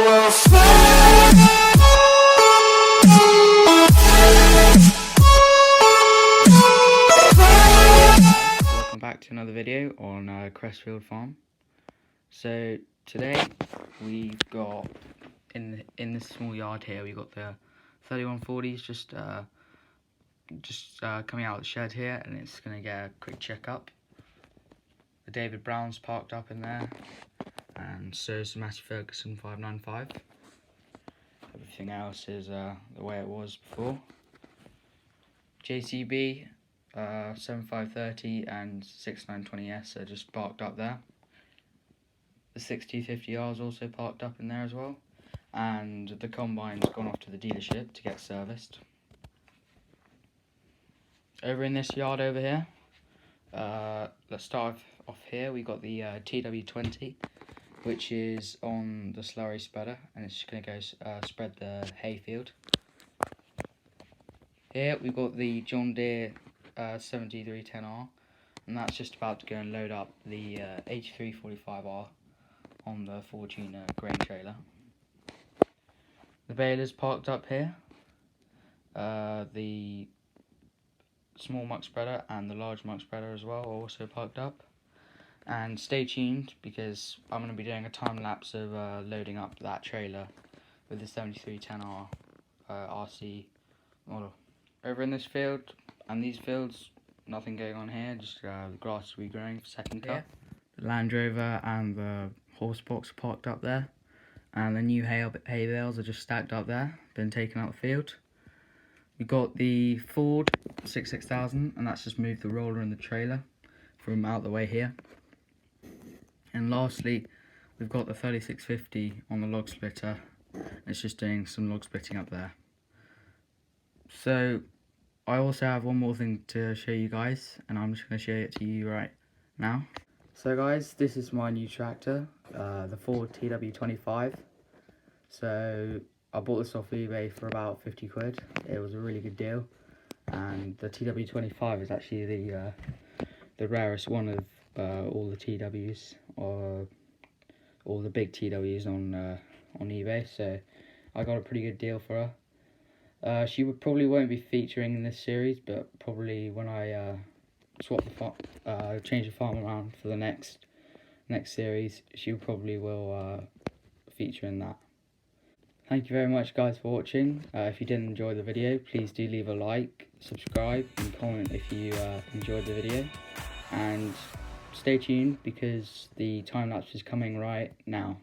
will fly. Welcome back to another video on Crestfield farm. So today we've got in this small yard here, we've got the 3140s just coming out of the shed here, and it's going to get a quick checkup. The David Brown's parked up in there, and so is the Matthew Ferguson 595. Everything else is the way it was before. JCB 7530 and 6920S are just parked up there. The 6250R is also parked up in there as well, and the combine's gone off to the dealership to get serviced. Over in this yard over here, let's start off here. We got the TW20, which is on the slurry spreader, and it's just going to go spread the hayfield. Here we've got the John Deere 7310R, and that's just about to go and load up the 8345R on the Fortuna grain trailer. The baler's parked up here. The small muck spreader and the large muck spreader as well are also parked up. And stay tuned, because I'm going to be doing a time lapse of loading up that trailer with the 7310R RC model. Over in this field and these fields, nothing going on here, just the grass regrowing for second cut. The Land Rover and the horse box are parked up there, and the new hay bales are just stacked up there, been taken out of the field. We've got the Ford 6000, and that's just moved the roller and the trailer from out the way here. And lastly, we've got the 3650 on the log splitter. It's just doing some log splitting up there. So I also have one more thing to show you guys, and I'm just going to show it to you right now. So guys, this is my new tractor, the Ford TW25. So I bought this off eBay for about 50 quid. It was a really good deal, and the TW25 is actually the rarest one of all the TWs, or all the big TWs on eBay. So I got a pretty good deal for her. She probably won't be featuring in this series, but probably when I change the farm around for the next series, she probably will feature in that. Thank you very much guys for watching. If you did enjoy the video, please do leave a like, subscribe and comment if you enjoyed the video, and stay tuned because the time lapse is coming right now.